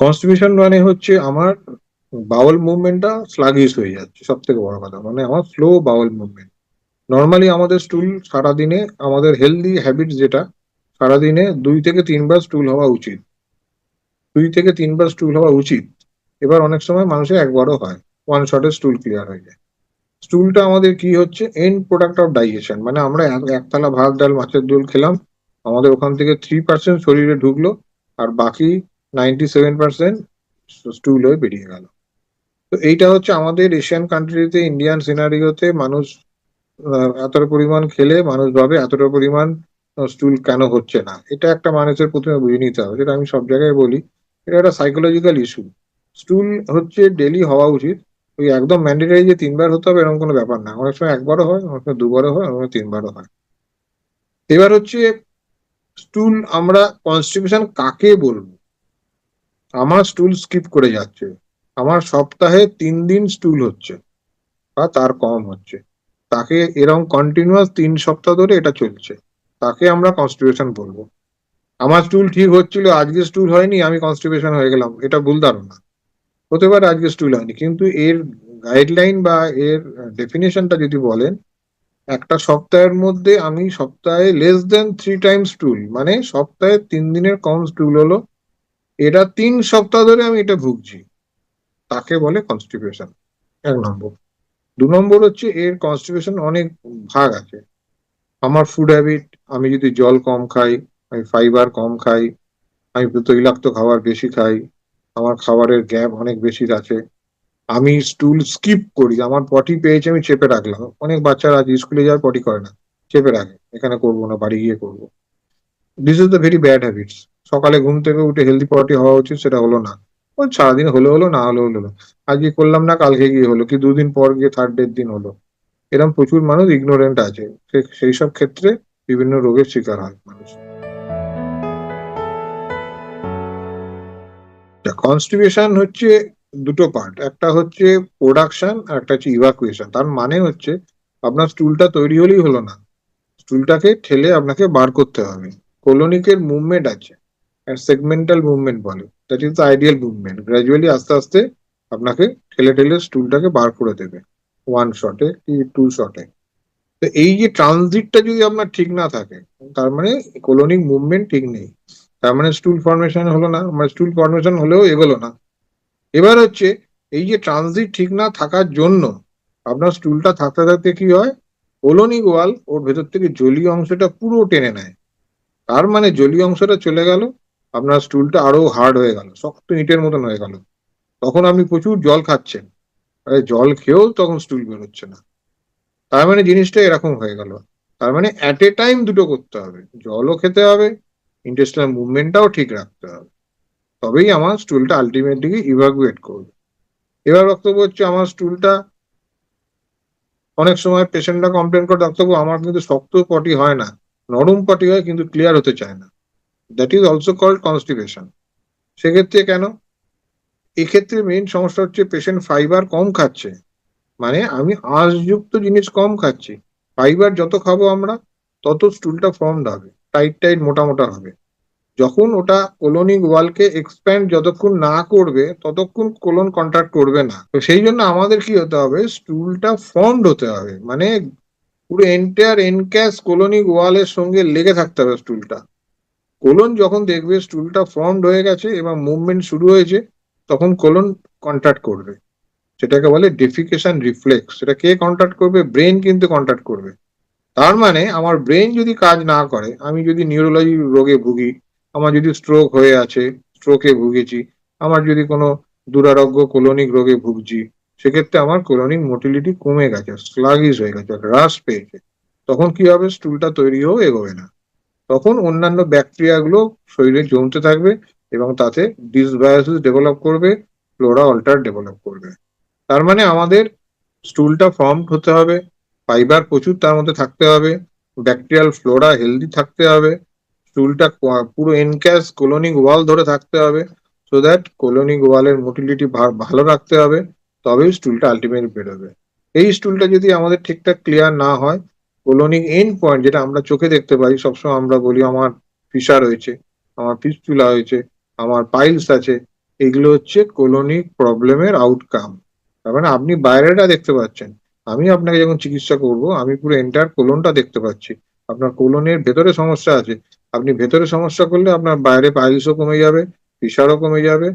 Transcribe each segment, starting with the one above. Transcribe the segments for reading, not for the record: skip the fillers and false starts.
Constipation মানে হচ্ছে আমার বাউল মুভমেন্টটা স্লাগিশ হয়ে যাচ্ছে, সব থেকে বড় কথা, মানে আমার স্লো বাউল মুভমেন্ট। নর্মালি আমাদের স্টুল সারাদিনে, আমাদের হেলদি হ্যাবিট যেটা, সারাদিনে 2 থেকে 3 বার স্টুল হওয়া উচিত। 2 থেকে 3 বার স্টুল হওয়া উচিত। এবার অনেক সময় মানুষের একবারও হয়, ওয়ান শটে স্টুল ক্লিয়ার হয়ে যায়। স্টুলটা আমাদের কি হচ্ছে, এন্ড প্রোডাক্ট অফ ডাইজেশন, মানে আমরা এক থালা ভাত ডাল মাছের ঝোল খেলাম, আমাদের ওখান থেকে 3% শরীরে ঢুকলো, আর বাকি 97% স্টুল হয়ে বেরিয়ে গেল। তো এইটা হচ্ছে আমাদের এশিয়ান কান্ট্রিতে, ইন্ডিয়ান সিনারিওতে মানুষ এতটা পরিমাণ খেলে মানুষ ভাবে এতটা পরিমাণ স্টুল কেন হচ্ছে না। এটা একটা মানুষের প্রথমে বুঝে নিতে হবে, যেটা আমি সব জায়গায় বলি, এটা একটা সাইকোলজিক্যাল ইস্যু। স্টুল হচ্ছে ডেলি হওয়া উচিত। ওই একদম ম্যান্ডেটারি যে 3 বার হতে হবে এরকম কোনো ব্যাপার না, অনেক সময় একবারও হয়, অনেক সময় 2 বারও হয়, অনেক সময় 3 বারও হয়। এবার হচ্ছে স্টুল, আমরা কনস্টিপেশন কাকে বলবো? আমার স্টুল স্কিপ করে যাচ্ছে, আমার সপ্তাহে 3 দিন স্টুল হচ্ছে বা তার কম হচ্ছে, তাকে এরকম কন্টিনিউয়াস 3 সপ্তাহ ধরে এটা চলছে, তাকে আমরা কনস্টিপেশন বলবো। আমার স্টুল ঠিক হচ্ছিল, আজকে স্টুল হয়নি, আমি কনস্টিপেশন হয়ে গেলাম, এটা ভুল ধারণা। হতে পারে আজকে স্টুল হয়নি, কিন্তু এর গাইডলাইন বা এর ডেফিনেশনটা যদি বলেন, একটা সপ্তাহের মধ্যে আমি সপ্তাহে less than 3 times স্টুল, মানে সপ্তাহে 3 দিনের কম স্টুল হলো, এটা 3 সপ্তাহ ধরে আমি এটা ভুগছি, তাকে বলে কনস্টিপেশন। 1 নম্বর। 2 নম্বর হচ্ছে এর কনস্টিপেশন অনেক ভাগ আছে। আমার ফুড হ্যাবিট, আমি যদি জল কম খাই, আমি ফাইবার কম খাই, আমি তৈলাক্ত খাবার বেশি খাই, আমার খাবারের গ্যাপ অনেক বেশি আছে, আমি স্টুল স্কিপ করি, আমার পটি পেয়েছে আমি চেপে রাখলাম, অনেক বাচ্চারা আজ স্কুলে যাওয়ার পটি করে না, চেপে রাখে, এখানে করবো না, বাড়ি গিয়ে করবো। This is the very bad habits. সকালে ঘুম থেকে উঠে হেলদি পটি হওয়া উচিত, সেটা হলো না। ওই সারাদিন হলে হলো, না হলে হলো না। আজকে করলাম না, কালকে গিয়ে হলো, কি 2 দিন পর গিয়ে থার্ড ডে দিন হলো। এরকম প্রচুর মানুষ ইগনোরেন্ট আছে, সেই সব ক্ষেত্রে বিভিন্ন রোগের শিকার হয় মানুষ। কনস্টিপেশন হচ্ছে দুটো পার্ট, একটা হচ্ছে প্রোডাকশন আর একটা হচ্ছে ইভাকুয়েশন। তার মানে হচ্ছে আপনার স্টুলটা তৈরি হলেই হলো না, স্টুলটাকে ঠেলে আপনাকে বার করতে হবে। কোলোনিকের মুভমেন্ট আছে, সেগমেন্টাল মুভমেন্ট বলে, that is the ideal movement. Gradually আস্তে আস্তে আপনাকে ঠেলে ঠেলে স্টুলটাকে বার করে দেবে, 1 শটে কি 2 শটে। তো এই যে ট্রানজিটটা যদি আপনার ঠিক না থাকে, তার মানে কোলোনিক মুভমেন্ট ঠিক নেই, তার মানে স্টুল ফর্মেশন হলো না, মানে স্টুল ফর্মেশন হলেও এগোলো না। এবার হচ্ছে এই যে ট্রানজিট ঠিক না থাকার জন্য আপনার স্টুলটা থাকতে থাকতে কি হয়, কোলোনিক ওয়াল ওর ভেতর থেকে জলীয় অংশটা পুরো টেনে নেয়। তার মানে জলীয় অংশটা চলে গেল, আপনার স্টুলটা আরো হার্ড হয়ে গেল, শক্ত ইটের মতন হয়ে গেল। তখন আপনি প্রচুর জল খাচ্ছেন, আরে জল খেয়েও তখন স্টুল বেরোচ্ছে না। তার মানে জিনিসটা এরকম হয়ে গেল। তার মানে অ্যাট এ টাইম দুটো করতে হবে, জলও খেতে হবে, ইন্টেস্টাইনাল মুভমেন্টটাও ঠিক রাখতে হবে, তবেই আমার স্টুলটা আলটিমেটলি ইভাকুয়েট করবে। এবার বক্তব্য হচ্ছে, আমার স্টুলটা, অনেক সময় পেশেন্টরা কমপ্লেন করে, ডাক্তারবাবু আমার কিন্তু শক্ত পটি হয় না, নরম পটি হয় কিন্তু ক্লিয়ার হতে চায় না। That is also called constipation. সেক্ষেত্রে কেন? এক্ষেত্রে মেইন সমস্যা হচ্ছে পেশেন্ট ফাইবার কম খাচ্ছে, মানে আমি আঁশযুক্ত জিনিস কম খাচ্ছি। ফাইবার যত খাবো আমরা, তত স্টুলটা ফর্মড হবে, টাইট টাইট মোটা মোটা হবে। যখন ওটা কোলোনিক ওয়ালকে এক্সপ্যান্ড যতক্ষণ না করবে, ততক্ষণ কোলন কন্ট্রাক্ট করবে না। তো সেই জন্য আমাদের কি হতে হবে, স্টুলটা ফর্মড হতে হবে, মানে পুরো এন্টায়ার এনক্যাস কোলোনিক ওয়ালের সঙ্গে লেগে থাকতে হবে স্টুলটা। কোলন যখন দেখবে স্টুলটা ফর্মড হয়ে গেছে এবং মুভমেন্ট শুরু হয়েছে, তখন কোলন কন্ট্রাক্ট করবে। সেটাকে বলে ডেফিকেশন রিফ্লেক্স। সেটা কে কন্ট্রাক্ট করবে? ব্রেন কিন্তু কন্ট্রাক্ট করবে। তার মানে আমার ব্রেন যদি কাজ না করে, আমি যদি নিউরোলজি রোগে ভুগি, আমার যদি স্ট্রোক হয়ে আছে, স্ট্রোকে ভুগেছি, আমার যদি কোনো দুরারোগ্য কোলনিক রোগে ভুগছি, সেক্ষেত্রে আমার কোলনিক মোটিলিটি কমে গেছে, স্লাগিশ হয়ে গেছে, হ্রাস পেয়েছে, তখন কি হবে, স্টুলটা তৈরিও এগোবে না। তখন অন্যান্য ব্যাকটেরিয়া গুলো শরীরে জমতে থাকবে এবং তাতে ডিসবায়োসিস ডেভেলপ করবে, ফ্লোরা অল্টার ডেভেলপ করবে। তার মানে আমাদের স্টুলটা ফর্মড হতে হবে, ফাইবার প্রচুর তার মধ্যে থাকতে হবে, ব্যাকটেরিয়াল ফ্লোরা হেলদি থাকতে হবে, স্টুলটা পুরো এনক্যাস কোলোনিক ওয়াল ধরে থাকতে হবে, সো দ্যাট কোলোনিক ওয়ালের মোটিলিটি ভালো রাখতে হবে, তবেই স্টুলটা আলটিমেটলি বেরোবে। এই স্টুলটা যদি আমাদের ঠিকঠাক ক্লিয়ার না হয়, কোলোনিক এন্ড পয়েন্ট যেটা আমরা চোখে দেখতে পাই, সবসময় আমরা বলি আমার ফিসার হয়েছে, আমার ফিস্টুলা হয়েছে, আমার পাইলস আছে, এগুলো হচ্ছে কোলনিক প্রবলেমের আউটকাম। তার মানে আপনি বাইরেটা দেখতে পাচ্ছেন। আমি আপনাকে যখন চিকিৎসা করব, আমি পুরো এন্টায়ার কোলনটা দেখতে পাচ্ছি। আপনার কোলনের ভেতরে সমস্যা আছে। আপনি ভেতরে সমস্যা করলে আপনার বাইরে পাইলসও কমে যাবে, প্রেশারও কমে যাবে,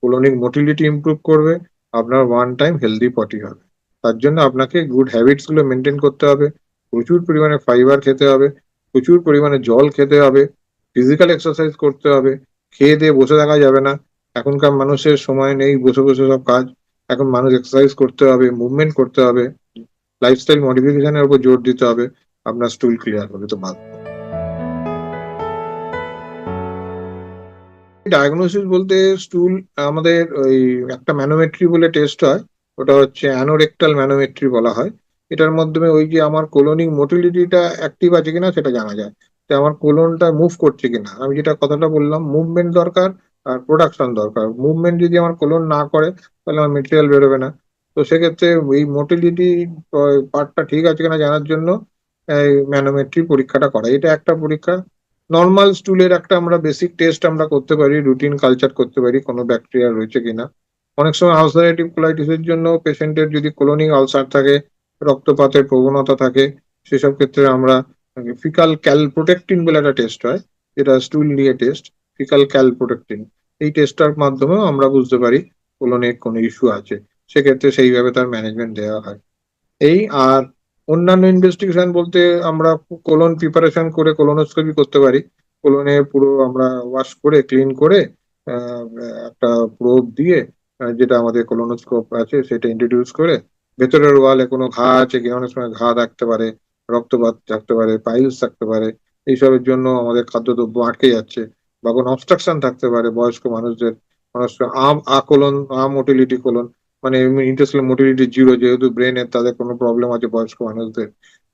কোলনিক মোটিলিটি ইমপ্রুভ করবে, আপনার ওয়ান টাইম হেলথি পটি হবে। তার জন্য আপনাকে গুড হ্যাবিটস গুলো মেইনটেইন করতে হবে। প্রচুর পরিমাণে ফাইবার খেতে হবে, প্রচুর পরিমাণে জল খেতে হবে, ফিজিক্যাল এক্সারসাইজ করতে হবে। খেয়ে দিয়ে বসে থাকা যাবে না। এখনকার মানুষের সময় নেই বসে, বসে সব কাজ। এখন মানুষ এক্সারসাইজ করতে হবে, মুভমেন্ট করতে হবে, লাইফস্টাইল মডিফিকেশন এর উপর জোর দিতে হবে। আপনার স্টুল ক্লিয়ার হবে তো বাদ। ডায়াগনোসিস বলতে স্টুল আমাদের ওই একটা ম্যানোমেট্রি বলে টেস্ট হয়। ওটা হচ্ছে অ্যানোরেক্টাল ম্যানোমেট্রি বলা হয়। এটার মাধ্যমে ওই যে আমার কোলনিক মোটিলিটিটা অ্যাক্টিভ আছে কিনা সেটা জানা যায়। তো আমার কোলনটা মুভ করছে কিনা। আমি যেটা কথাটা বললাম, মুভমেন্ট দরকার আর প্রোডাকশন দরকার। মুভমেন্ট যদি আমার কোলন না করে তাহলে আমার মেটেরিয়াল বেরোবে না। তো সেক্ষেত্রে এই মোটিলিটি পার্টটা ঠিক আছে কিনা জানার জন্য এই ম্যানোমেট্রি পরীক্ষাটা করা। এটা একটা পরীক্ষা। নরমাল স্টুলের একটা আমরা বেসিক টেস্ট আমরা করতে পারি, রুটিন কালচার করতে পারি কোনো ব্যাকটেরিয়া রয়েছে কিনা। অনেক সময় আলসারেটিভ কোলাইটিসের জন্য পেশেন্টের যদি কোলনিক আলসার থাকে, রক্তপাতের প্রবণতা থাকে, সেসব ক্ষেত্রে আমরা ফিকাল ক্যালপ্রোটেক্টিন বলে একটা টেস্ট হয়, যেটা স্টুল নিয়ে টেস্ট, ফিকাল ক্যালপ্রোটেক্টিন। এই টেস্টটার মাধ্যমেও আমরা বুঝতে পারি কোলনে কোনো ইস্যু আছে। সেক্ষেত্রে সেইভাবে তার ম্যানেজমেন্ট দেওয়া হয়। এই আর অন্যান্য ইনভেস্টিগেশন বলতে আমরা কোলন প্রিপারেশন করে কোলোনোস্কোপি করতে পারি। কোলনে পুরো আমরা ওয়াশ করে ক্লিন করে আহ, একটা প্রোব দিয়ে যেটা আমাদের কোলোনোস্কোপ আছে সেটা ইন্ট্রোডিউস করে ভেতরের ওয়ালে কোনো ঘা আছে কিনা, অনেক সময় ঘা থাকতে পারে, রক্তপাত থাকতে পারে, পাইলস থাকতে পারে। এইসবের জন্য আমাদের খাদ্যদ্রব্য আটকে যাচ্ছে, বা কোনো অবস্ট্রাকশন থাকতে পারে বয়স্ক মানুষদের। মানুষ আকোলন মোটিলিটি কোলন, মানে ইন্টারস্টেলার মোটিলিটি জিরো, যেহেতু ব্রেনের তাদের কোনো প্রবলেম আছে বয়স্ক মানুষদের।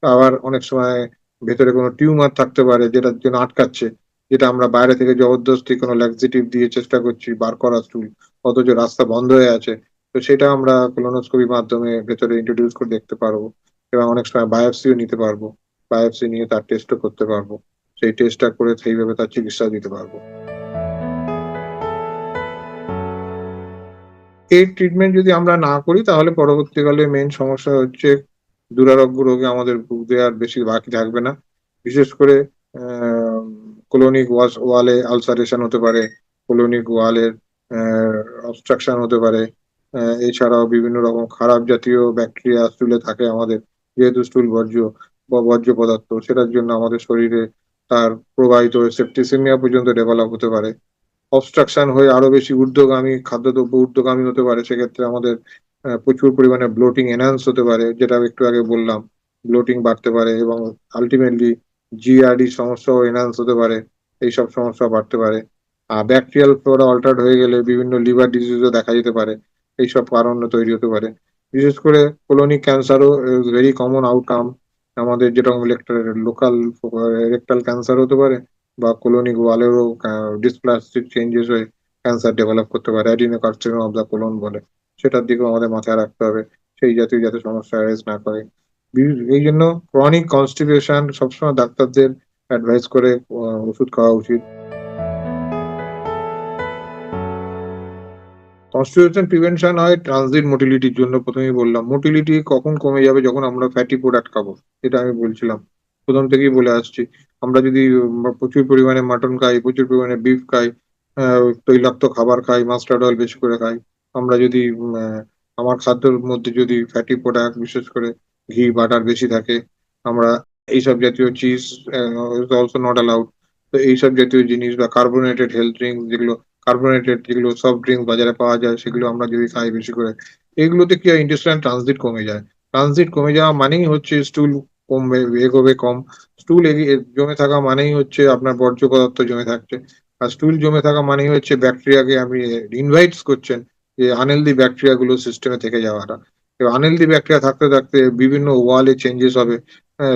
আবার অনেক সময় ভেতরে কোনো টিউমার থাকতে পারে যেটার জন্য আটকাচ্ছে, যেটা আমরা বাইরে থেকে জবরদস্তি কোনো ল্যাক্সিটিভ দিয়ে চেষ্টা করছি বার করার চুল, অথচ রাস্তা বন্ধ হয়ে আছে। তো সেটা আমরা কোলোনোস্কোপির মাধ্যমে ভেতরে ইন্ট্রোডিউস করে দেখতে পারবো, এবং অনেক সময় বায়োপসিও নিতে পারবো। বায়োপসি নিয়ে তার টেস্টও করতে পারবো। সেই টেস্টটা করে সেইভাবে তার চিকিৎসা দিতে পারবো। এই ট্রিটমেন্ট যদি আমরা না করি তাহলে পরবর্তীকালে মেইন সমস্যা হচ্ছে দুরারোগ্য রোগে আমাদের ভুগতে আর বেশি বাকি থাকবে না। বিশেষ করে কোলনিক ওয়ালে আলসারেশন হতে পারে, কোলনিক ওয়ালের অবস্ট্রাকশন হতে পারে। এছাড়াও বিভিন্ন রকম খারাপ জাতীয় ব্যাকটেরিয়া স্টুলে থাকে আমাদের, যেহেতু স্টুল বর্জ্য বা বর্জ্য পদার্থ, সেটার জন্য আমাদের শরীরে তার প্রবাহিত সেপ্টিসেমিয়া পর্যন্ত ডেভেলপ হতে পারে। অবস্ট্রাকশন হয়ে আরো বেশি ঊর্ধ্বগামী খাদ্যদ্রব্য ঊর্ধ্বগামী হতে পারে। সেক্ষেত্রে আমাদের প্রচুর পরিমাণে ব্লোটিং এনহান্স হতে পারে, যেটা আমি একটু আগে বললাম। ব্লোটিং বাড়তে পারে এবং আলটিমেটলি জিআরডি সমস্যাও এনহান্স হতে পারে। এইসব সমস্যা বাড়তে পারে। আর ব্যাকটেরিয়াল ফ্লোরা অল্টার্ড হয়ে গেলে বিভিন্ন লিভার ডিজিজও দেখা যেতে পারে। এইসব কারণ তৈরি হতে পারে। বিশেষ করে কোলোনিক ক্যান্সারও ভেরি কমন আউটকাম। আমাদের যেরকম লোকাল রেকটাল ক্যান্সার হতে পারে, বা কোলনিক ওয়ালেরও ডিসপ্লাস্টিক চেঞ্জেস হয়ে ক্যান্সার ডেভেলপ করতে পারে, অ্যাডিনোকার্সিনোমা অফ দ্য কোলন বলে। সেটার দিকেও আমাদের মাথায় রাখতে হবে, সেই জাতীয় যাতে সমস্যা অ্যারেজ না করে। এই জন্য ক্রনিক কনস্টিপেশন সবসময় ডাক্তারদের অ্যাডভাইস করে ওষুধ খাওয়া উচিত। কনস্টিটিউশন প্রিভেনশন হয় ট্রানজিট মোটিলিটির জন্য। প্রথমেই বললাম মোটিলিটি কখন কমে যাবে, যখন আমরা ফ্যাটি প্রোডাক্ট খাবো। এটা আমি বলছিলাম, প্রথম থেকেই বলে আসছি। আমরা যদি প্রচুর পরিমাণে মাটন খাই, প্রচুর পরিমাণে বিফ খাই, তৈলাক্ত খাবার খাই, মাস্টার্ড অয়েল বেশি করে খাই, আমরা যদি আমার খাদ্যের মধ্যে যদি ফ্যাটি প্রোডাক্ট বিশেষ করে ঘি বাটার বেশি থাকে, আমরা এইসব জাতীয় চিজ অলসো নট অ্যালাউড। তো এইসব জাতীয় জিনিস বা কার্বোনেটেড হেলথ ড্রিঙ্ক, যেগুলো কার্বোনেটেড, যেগুলো সফট ড্রিঙ্ক বাজারে পাওয়া যায়, সেগুলো আমরা যদি খাই বেশি করে, এগুলোতে কি হয়, ইন্টেস্টাইন ট্রানজিট কমে যায়। ট্রানজিট কমে যাওয়া মানেই হচ্ছে স্টুল কমবে, এগোবে কম। স্টুল জমে থাকা মানেই হচ্ছে আপনার বর্জ্য পদার্থ জমে থাকছে। আর স্টুল জমে থাকা মানেই হচ্ছে ব্যাকটেরিয়াকে আপনি ইনভাইটস করছেন, যে আনহেলদি ব্যাকটেরিয়া গুলো সিস্টেমে থেকে যাওয়াটা। এবার আনহেলদি ব্যাকটেরিয়া থাকতে থাকতে বিভিন্ন ওয়ালে চেঞ্জেস হবে,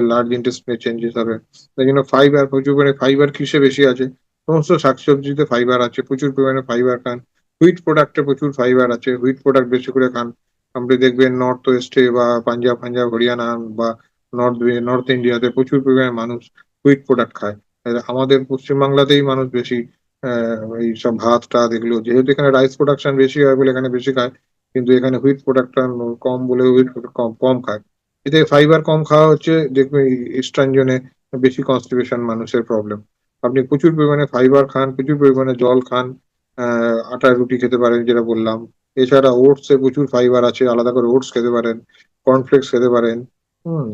লার্জ ইন্টেস্টাইনে চেঞ্জেস হবে। তাই জন্য ফাইবার, প্রচুর পরিমাণে ফাইবার কিসে বেশি আছে, সমস্ত শাকসবজিতে ফাইবার আছে, প্রচুর পরিমাণে ফাইবার খান। হুইট প্রোডাক্টে প্রচুর ফাইবার আছে, হুইট প্রোডাক্ট বেশি করে খান। আপনি দেখবেন নর্থ ওয়েস্টে বা পাঞ্জাব পাঞ্জাব হরিয়ানা বা নর্থ ইন্ডিয়াতে প্রচুর পরিমাণে মানুষ হুইট প্রোডাক্ট খায়। আর আমাদের পশ্চিমবাংলাতেই মানুষ বেশি এইসব ভাত টাত এগুলো, যেহেতু এখানে রাইস প্রোডাকশন বেশি হয় বলে এখানে বেশি খায়, কিন্তু এখানে হুইট প্রোডাকশন কম বলে হুইট কম কম খায়। এতে ফাইবার কম খাওয়া হচ্ছে, দেখবেন ইস্টার্ন জোনে বেশি কনস্টিপেশন মানুষের প্রবলেম। আপনি প্রচুর পরিমাণে ফাইবার খান, প্রচুর পরিমাণে জল খান, আটার রুটি খেতে পারেন যেটা বললাম। এছাড়া ওটস এ প্রচুর ফাইবার আছে, আলাদা করে ওটস খেতে পারেন, কর্নফ্লেক্স খেতে পারেন। হুম?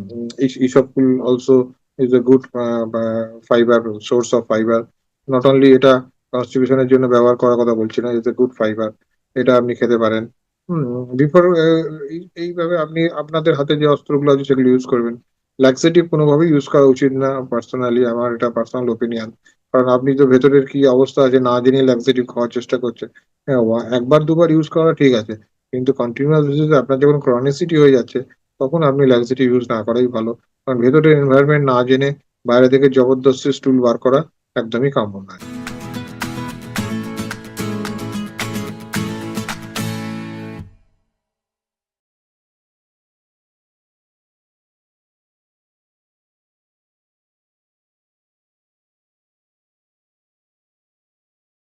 এইসব also is a good fiber, source of fiber. Not only এটা কনস্টিটিউশন এর জন্য ব্যবহার করার কথা বলছি না, ইটস এ গুড ফাইবার। এটা আপনি খেতে পারেন। হুম? বিফোর এইভাবে আপনি আপনাদের হাতে যে অস্ত্রগুলো আছে সেগুলো ইউজ করবেন। ল্যাক্সেটিভ কোনোভাবেই ইউজ করা উচিত না, পার্সোনালি আমার এটা পার্সোনাল ওপিনিয়ন। কারণ আপনি তো ভেতরের কি অবস্থা আছে না জেনে ল্যাক্সেটিভ খাওয়ার চেষ্টা করছেন। হ্যাঁ, ১ বার ২ বার ইউজ করা ঠিক আছে। কিন্তু কন্টিনিউয়াস বেসিস এ আপনার যখন ক্রনিসিটি হয়ে যাচ্ছে, তখন আপনি ল্যাক্সেটিভ ইউজ না করাই ভালো। কারণ ভেতরের এনভায়রনমেন্ট না জেনে বাইরে থেকে জবরদস্তি স্টুল বার করা একদমই কাম্য নয়।